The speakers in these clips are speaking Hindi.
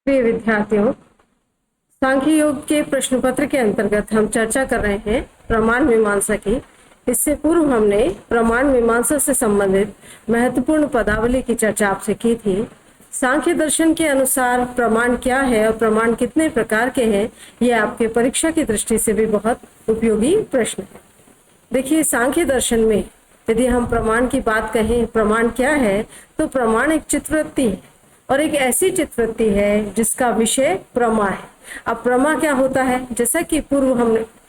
प्रिय विद्यार्थियों, सांख्य योग के प्रश्न पत्र के अंतर्गत हम चर्चा कर रहे हैं प्रमाण मीमांसा की। इससे पूर्व हमने प्रमाण मीमांसा से संबंधित महत्वपूर्ण पदावली की चर्चा आपसे की थी। सांख्य दर्शन के अनुसार प्रमाण क्या है और प्रमाण कितने प्रकार के हैं, ये आपके परीक्षा की दृष्टि से भी बहुत उपयोगी प्रश्न है। देखिए, सांख्य दर्शन में यदि हम प्रमाण की बात कहें, प्रमाण क्या है, तो प्रमाण एक चित्तवृत्ति है और एक ऐसी चित्तवृत्ति है जिसका विषय प्रमा है। अब प्रमा क्या होता है, जैसा कि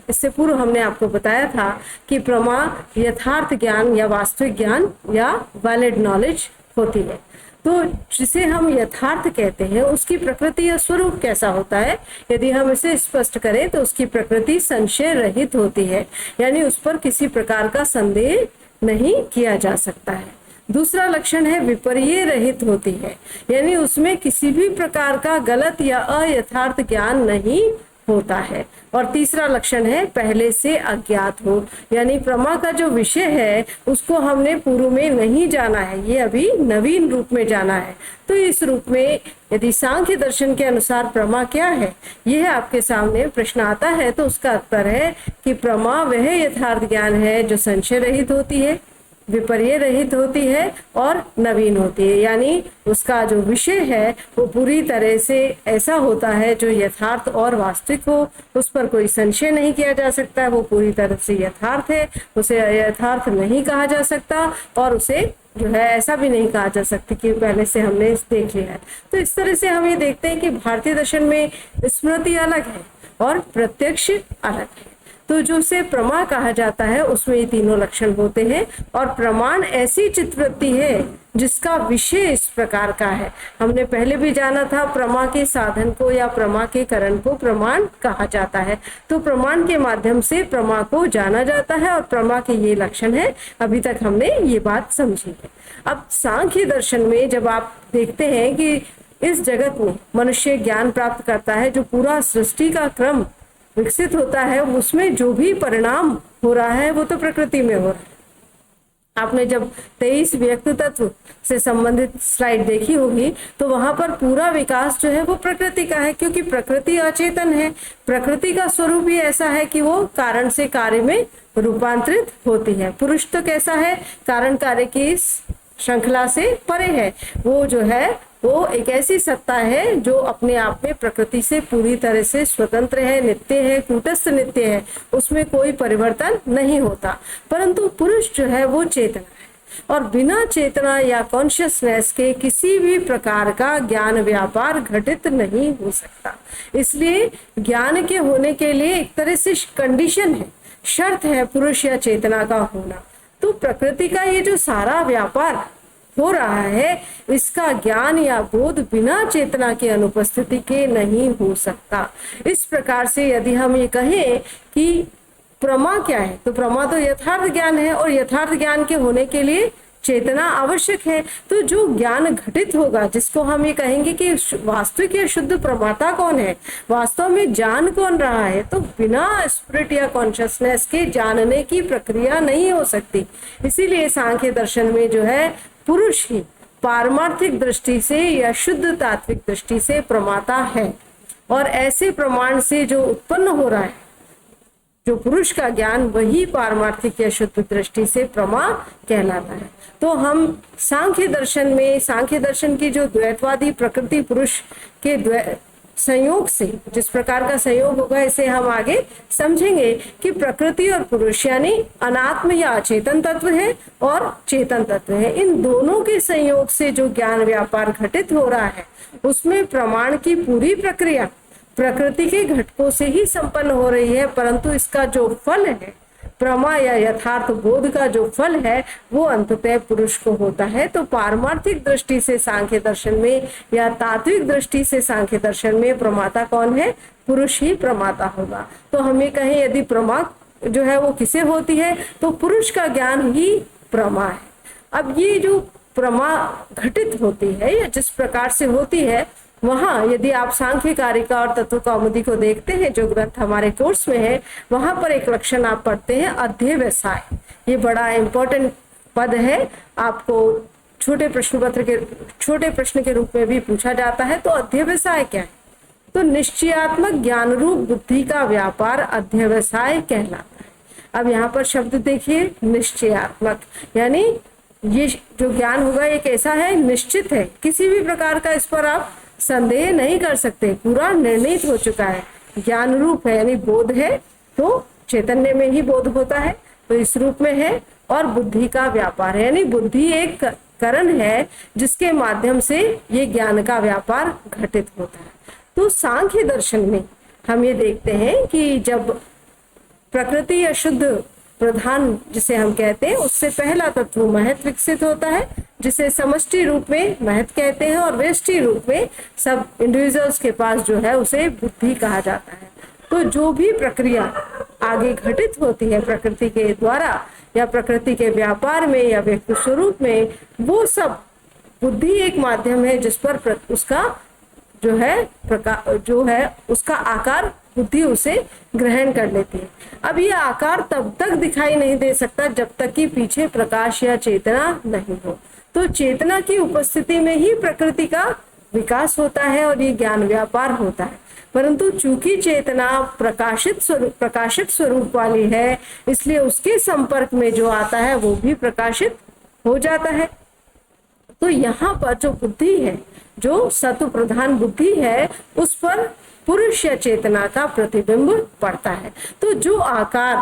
इससे पूर्व हमने आपको बताया था कि प्रमा यथार्थ ज्ञान या वास्तविक ज्ञान या वैलिड नॉलेज होती है। तो जिसे हम यथार्थ कहते हैं उसकी प्रकृति या स्वरूप कैसा होता है, यदि हम इसे स्पष्ट करें तो उसकी प्रकृति संशय रहित होती है, यानी उस पर किसी प्रकार का संदेह नहीं किया जा सकता है। दूसरा लक्षण है विपर्य रहित होती है, यानी उसमें किसी भी प्रकार का गलत या अयथार्थ ज्ञान नहीं होता है। और तीसरा लक्षण है पहले से अज्ञात हो, यानी प्रमा का जो विषय है उसको हमने पूर्व में नहीं जाना है, ये अभी नवीन रूप में जाना है। तो इस रूप में यदि सांख्य दर्शन के अनुसार प्रमा क्या है, यह आपके सामने प्रश्न आता है, तो उसका उत्तर है कि प्रमा वह यथार्थ ज्ञान है जो संशय रहित होती है, विपर्य रहित होती है और नवीन होती है, यानी उसका जो विषय है वो पूरी तरह से ऐसा होता है जो यथार्थ और वास्तविक हो, उस पर कोई संशय नहीं किया जा सकता है, वो पूरी तरह से यथार्थ है, उसे अयथार्थ नहीं कहा जा सकता और उसे जो है ऐसा भी नहीं कहा जा सकता कि पहले से हमने देख लिया है। तो इस तरह से हम ये देखते हैं कि भारतीय दर्शन में स्मृति अलग है और प्रत्यक्ष अलग है। तो जो से प्रमा कहा जाता है उसमें ये तीनों लक्षण होते हैं और प्रमाण ऐसी चित्तवृत्ति है जिसका विषय इस प्रकार का है। हमने पहले भी जाना था प्रमा के साधन को या प्रमा के करण को प्रमाण कहा जाता है। तो प्रमाण के माध्यम से प्रमा को जाना जाता है और प्रमा के ये लक्षण है। अभी तक हमने ये बात समझी है। अब सांख्य दर्शन में जब आप देखते हैं कि इस जगत में मनुष्य ज्ञान प्राप्त करता है, जो पूरा सृष्टि का क्रम विकसित होता है, उसमें जो भी परिणाम हो रहा है वो तो प्रकृति में हो रहा है। आपने जब 23 व्यक्त तत्व से संबंधित स्लाइड देखी होगी तो वहां पर पूरा विकास जो है वो प्रकृति का है, क्योंकि प्रकृति अचेतन है। प्रकृति का स्वरूप ही ऐसा है कि वो कारण से कार्य में रूपांतरित होती है। पुरुष तो कैसा है, कारण कार्य की इस श्रृंखला से परे है। वो जो है वो एक ऐसी सत्ता है जो अपने आप में प्रकृति से पूरी तरह से स्वतंत्र है, नित्य है, कूटस्थ नित्य है, उसमें कोई परिवर्तन नहीं होता। परंतु पुरुष जो है वो चेतना है और बिना चेतना या कॉन्शियसनेस के किसी भी प्रकार का ज्ञान व्यापार घटित नहीं हो सकता। इसलिए ज्ञान के होने के लिए एक तरह से कंडीशन है, शर्त है पुरुष या चेतना का होना। तो प्रकृति का ये जो सारा व्यापार हो रहा है, इसका ज्ञान या बोध बिना चेतना की अनुपस्थिति के नहीं हो सकता। इस प्रकार से यदि हम ये कहें कि प्रमा क्या है, तो प्रमा तो यथार्थ ज्ञान है और यथार्थ ज्ञान के होने के लिए चेतना आवश्यक है। तो जो ज्ञान घटित होगा, जिसको हम ये कहेंगे कि वास्तविक या शुद्ध प्रमाता कौन है, वास्तव में जान कौन रहा है, तो बिना स्पिरिट या कॉन्शियसनेस के जानने की प्रक्रिया नहीं हो सकती। इसीलिए सांख्य दर्शन में जो है पुरुष ही पारमार्थिक दृष्टि से या शुद्ध तात्विक दृष्टि से प्रमाता है और ऐसे प्रमाण से जो उत्पन्न हो रहा है, जो पुरुष का ज्ञान, वही पारमार्थिक या शुद्ध दृष्टि से प्रमा कहलाता है। तो हम सांख्य दर्शन में, सांख्य दर्शन की जो द्वैतवादी प्रकृति पुरुष के संयोग से जिस प्रकार का संयोग होगा, इसे हम आगे समझेंगे कि प्रकृति और पुरुष यानी अनात्म या अचेतन तत्व है और चेतन तत्व है, इन दोनों के संयोग से जो ज्ञान व्यापार घटित हो रहा है उसमें प्रमाण की पूरी प्रक्रिया प्रकृति के घटकों से ही संपन्न हो रही है, परंतु इसका जो फल है, प्रमा या यथार्थ बोध का जो फल है, वो अंततः पुरुष को होता है। तो पारमार्थिक दृष्टि से सांख्य दर्शन में या तात्विक दृष्टि से सांख्य दर्शन में प्रमाता कौन है, पुरुष ही प्रमाता होगा। तो हम ये कहें यदि प्रमा जो है वो किसे होती है, तो पुरुष का ज्ञान ही प्रमा है। अब ये जो प्रमा घटित होती है या जिस प्रकार से होती है, वहां यदि आप सांख्य कारिका और तत्व कौमुदी को देखते हैं, जो ग्रंथ हमारे कोर्स में है, वहां पर एक लक्षण आप पढ़ते हैं अध्यवसाय। ये बड़ा इंपॉर्टेंट पद है, आपको छोटे प्रश्न के रूप में भी पूछा जाता है। तो अध्यवसाय क्या है? तो निश्चयात्मक ज्ञान रूप बुद्धि का व्यापार अध्यवसाय कहलाता है। अब यहाँ पर शब्द देखिए, निश्चयात्मक, यानी ये जो ज्ञान होगा एक ऐसा है, निश्चित है, किसी भी प्रकार का इस पर आप संदेह नहीं कर सकते, पूरा निर्णित हो चुका है, ज्ञान रूप है, यानी बोध है तो चैतन्य में ही बोध होता है, तो इस रूप में है, और बुद्धि का व्यापार है, यानी बुद्धि एक करण है जिसके माध्यम से ये ज्ञान का व्यापार घटित होता है। तो सांख्य दर्शन में हम ये देखते हैं कि जब प्रकृति या शुद्ध प्रधान जिसे हम कहते हैं, उससे पहला तत्व महत विकसित होता है, जिसे समष्टि रूप में महत कहते हैं, और व्यष्टि रूप में सब इंडिविजुअल्स के पास जो है उसे बुद्धि कहा जाता है। तो जो भी प्रक्रिया आगे घटित होती है प्रकृति के द्वारा या प्रकृति के व्यापार में या व्यक्ति स्वरूप में, वो सब बुद्धि एक माध्यम है जिस पर उसका जो है उसका आकार बुद्धि उसे ग्रहण कर लेती है। अब ये आकार तब तक दिखाई नहीं दे सकता जब तक कि पीछे प्रकाश या चेतना नहीं हो। तो चेतना की उपस्थिति में ही प्रकृति का विकास होता है और ये ज्ञान व्यापार होता है। परंतु चूंकि चेतना प्रकाशित स्वरूप वाली है, इसलिए उसके संपर्क में जो आता है वो भी प्रकाशित हो जाता है। तो यहाँ पर जो बुद्धि है, जो सत्व प्रधान बुद्धि है, उस पर पुरुष या चेतना का प्रतिबिंब पड़ता है। तो जो आकार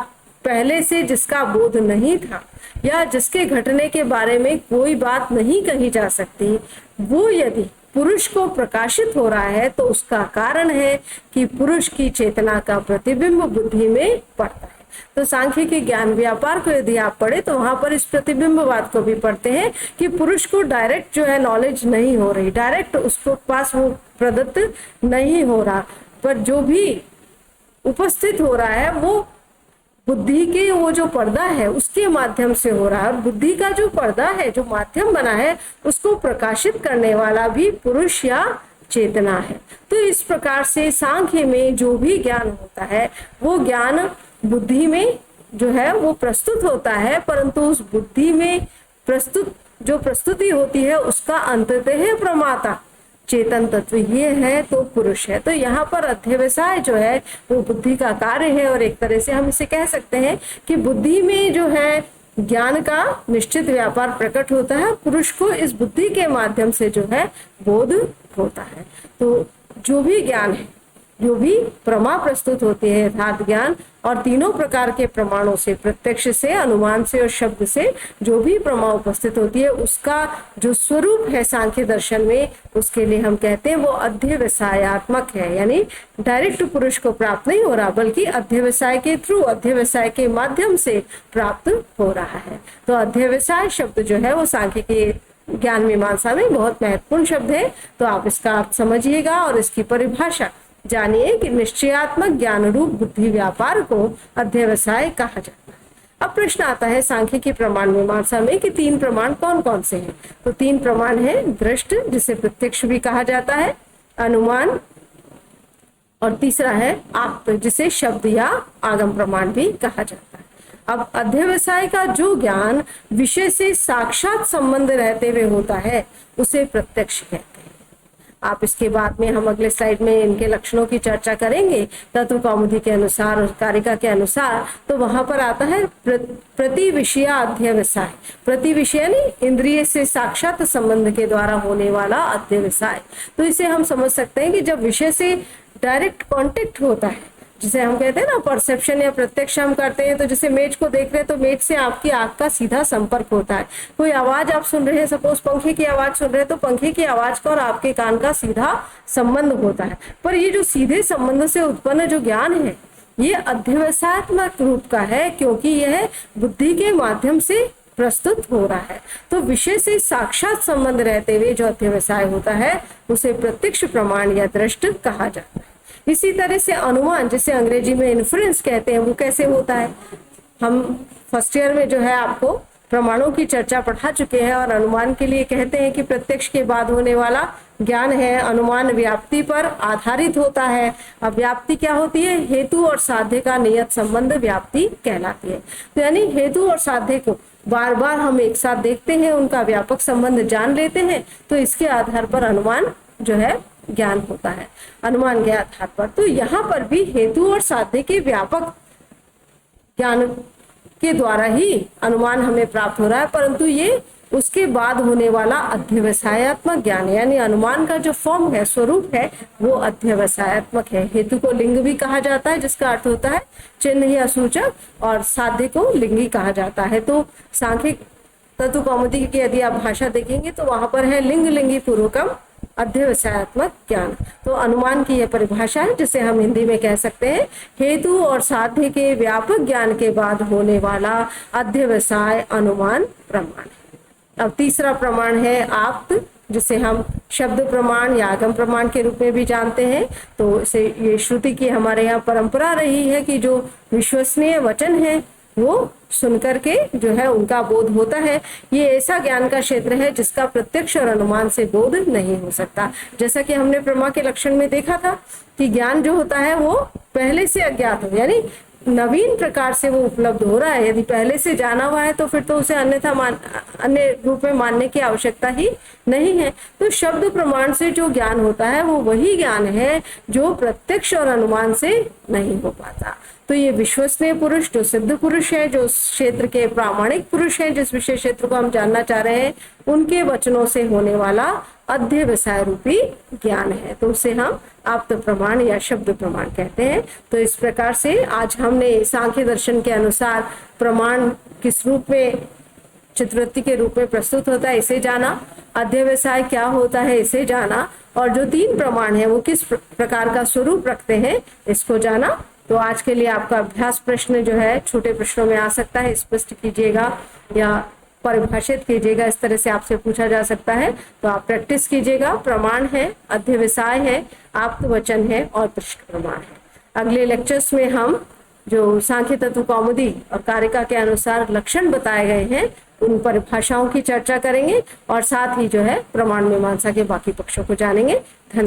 पहले से जिसका बोध नहीं था या जिसके घटने के बारे में कोई बात नहीं कही जा सकती, वो यदि पुरुष को प्रकाशित हो रहा है तो उसका कारण है कि पुरुष की चेतना का प्रतिबिंब बुद्धि में पड़ता है। तो सांख्य के ज्ञान व्यापार को यदि आप पढ़े तो वहां पर इस प्रतिबिंबवाद को भी पढ़ते हैं कि पुरुष को डायरेक्ट जो है नॉलेज नहीं हो रही, डायरेक्ट उसको पास वो प्रदत्त नहीं हो रहा, पर जो भी उपस्थित हो रहा है वो बुद्धि के वो जो पर्दा है उसके माध्यम से हो रहा है। और बुद्धि का जो पर्दा है, जो माध्यम बना है, उसको प्रकाशित करने वाला भी पुरुष या चेतना है। तो इस प्रकार से सांख्य में जो भी ज्ञान होता है वो ज्ञान बुद्धि में जो है वो प्रस्तुत होता है, परंतु उस बुद्धि में प्रस्तुति होती है उसका अंततः प्रमाता चेतन तत्व ये है, तो पुरुष है। तो यहाँ पर अध्यवसाय जो है वो बुद्धि का कार्य है, और एक तरह से हम इसे कह सकते हैं कि बुद्धि में जो है ज्ञान का निश्चित व्यापार प्रकट होता है, पुरुष को इस बुद्धि के माध्यम से जो है बोध होता है। तो जो भी ज्ञान है, जो भी प्रमा प्रस्तुत होती है, यथार्थ ज्ञान, और तीनों प्रकार के प्रमाणों से, प्रत्यक्ष से, अनुमान से और शब्द से जो भी प्रमा उपस्थित होती है, उसका जो स्वरूप है सांख्य दर्शन में, उसके लिए हम कहते हैं वो अध्यवसायात्मक है, यानी डायरेक्ट पुरुष को प्राप्त नहीं हो रहा, बल्कि अध्यवसाय के थ्रू, अध्यवसाय के माध्यम से प्राप्त हो रहा है। तो अध्यवसाय शब्द जो है वो सांख्य के ज्ञान मीमांसा में बहुत महत्वपूर्ण शब्द है। तो आप इसका अर्थ समझिएगा और इसकी परिभाषा जानिए कि निश्चयात्मक ज्ञान रूप बुद्धि व्यापार को अध्यवसाय कहा जाता है। अब प्रश्न आता है सांख्य की प्रमाण मीमांसा में कि तीन प्रमाण कौन कौन से हैं। तो तीन प्रमाण है, दृष्ट जिसे प्रत्यक्ष भी कहा जाता है, अनुमान, और तीसरा है आप्त जिसे शब्द या आगम प्रमाण भी कहा जाता है। अब अध्यवसाय का जो ज्ञान विषय से साक्षात संबंध रहते हुए होता है उसे प्रत्यक्ष कहते हैं। आप इसके बाद में हम अगले स्लाइड में इनके लक्षणों की चर्चा करेंगे तत्व कौमुदी के अनुसार और कारिका के अनुसार। तो वहां पर आता है प्रति विषय अध्यवसाय, प्रति विषय यानी इंद्रिय से साक्षात संबंध के द्वारा होने वाला अध्यवसाय। तो इसे हम समझ सकते हैं कि जब विषय से डायरेक्ट कांटेक्ट होता है, जिसे हम कहते हैं ना परसेप्शन या प्रत्यक्ष हम करते हैं, तो जैसे मेज को देख रहे हैं तो मेज से आपकी आंख का सीधा संपर्क होता है। कोई आवाज आप सुन रहे हैं, सपोज पंखे की आवाज सुन रहे हैं, तो पंखे की आवाज का और आपके कान का सीधा संबंध होता है। पर ये जो सीधे संबंध से उत्पन्न जो ज्ञान है ये अध्यवसायात्मक रूप का है, क्योंकि यह बुद्धि के माध्यम से प्रस्तुत हो रहा है। तो विषय से साक्षात संबंध रहते हुए जो अध्यवसाय होता है उसे प्रत्यक्ष प्रमाण या दृष्ट कहा जाता है। इसी तरह से अनुमान, जिसे अंग्रेजी में इन्फ्रेंस कहते हैं, वो कैसे होता है। हम फर्स्ट ईयर में जो है आपको प्रमाणों की चर्चा पढ़ा चुके हैं, और अनुमान के लिए कहते हैं कि प्रत्यक्ष के बाद होने वाला ज्ञान है। अनुमान व्याप्ति पर आधारित होता है। अब व्याप्ति क्या होती है, हेतु और साध्य का नियत संबंध व्याप्ति कहलाती है। तो यानी हेतु और साध्य को बार बार हम एक साथ देखते हैं, उनका व्यापक संबंध जान लेते हैं, तो इसके आधार पर अनुमान जो है ज्ञान होता है, अनुमान के आधार पर। तो यहाँ पर भी हेतु और साध्य के व्यापक ज्ञान के द्वारा ही अनुमान हमें प्राप्त हो रहा है, परंतु ये उसके बाद होने वाला अध्यवसायात्मक ज्ञान है, यानी अनुमान का जो फॉर्म है, स्वरूप है, वो अध्यवसायात्मक है। हेतु को लिंग भी कहा जाता है, जिसका अर्थ होता है चिन्ह या सूचक, और साध्य को लिंगी कहा जाता है। तो सांख्यिक तत्व कौमुदी की यदि आप भाषा देखेंगे तो वहां पर है लिंग लिंगी पूर्वकम अध्यवसायात्मक ज्ञान। तो अनुमान की यह परिभाषा है, जिसे हम हिंदी में कह सकते हैं हेतु और साध्य के व्यापक ज्ञान के बाद होने वाला अध्यवसाय अनुमान प्रमाण। अब तीसरा प्रमाण है आप्त, जिसे हम शब्द प्रमाण या आगम प्रमाण के रूप में भी जानते हैं। तो इसे ये श्रुति की हमारे यहाँ परंपरा रही है कि जो विश्वसनीय वचन है वो सुनकर के जो है उनका बोध होता है। ये ऐसा ज्ञान का क्षेत्र है जिसका प्रत्यक्ष और अनुमान से बोध नहीं हो सकता। जैसा कि हमने प्रमा के लक्षण में देखा था कि ज्ञान जो होता है वो पहले से अज्ञात हो, यानी नवीन प्रकार से वो उपलब्ध हो रहा है। यदि पहले से जाना हुआ है तो फिर तो उसे अन्य रूप में मानने की आवश्यकता ही नहीं है। तो शब्द प्रमाण से जो ज्ञान होता है वो वही ज्ञान है जो प्रत्यक्ष और अनुमान से नहीं हो पाता। तो ये विश्वसनीय पुरुष, जो सिद्ध पुरुष है, जो क्षेत्र के प्रामाणिक पुरुष हैं, जिस विशेष क्षेत्र को हम जानना चाह रहे हैं, उनके वचनों से होने वाला अध्यवसाय रूपी ज्ञान है। तो उसे हम आप्त प्रमाण या शब्द प्रमाण कहते हैं। तो इस प्रकार से आज हमने सांख्य दर्शन के अनुसार प्रमाण किस रूप में, चित्रवृत्ति के रूप में प्रस्तुत होता है, इसे जाना, अध्यवसाय क्या होता है इसे जाना, और जो 3 प्रमाण है वो किस प्रकार का स्वरूप रखते हैं इसको जाना। तो आज के लिए आपका अभ्यास प्रश्न जो है छोटे प्रश्नों में आ सकता है, स्पष्ट कीजिएगा या परिभाषित कीजिएगा, इस तरह से आपसे पूछा जा सकता है। तो आप प्रैक्टिस कीजिएगा। प्रमाण है, अध्यवसाय है, आप्त वचन है और पृष्ठ प्रमाण है। अगले लेक्चर्स में हम जो सांख्य तत्व कौमुदी और कारिका के अनुसार लक्षण बताए गए हैं उन परिभाषाओं की चर्चा करेंगे और साथ ही जो है प्रमाण मीमांसा के बाकी पक्षों को जानेंगे। धन्यवाद।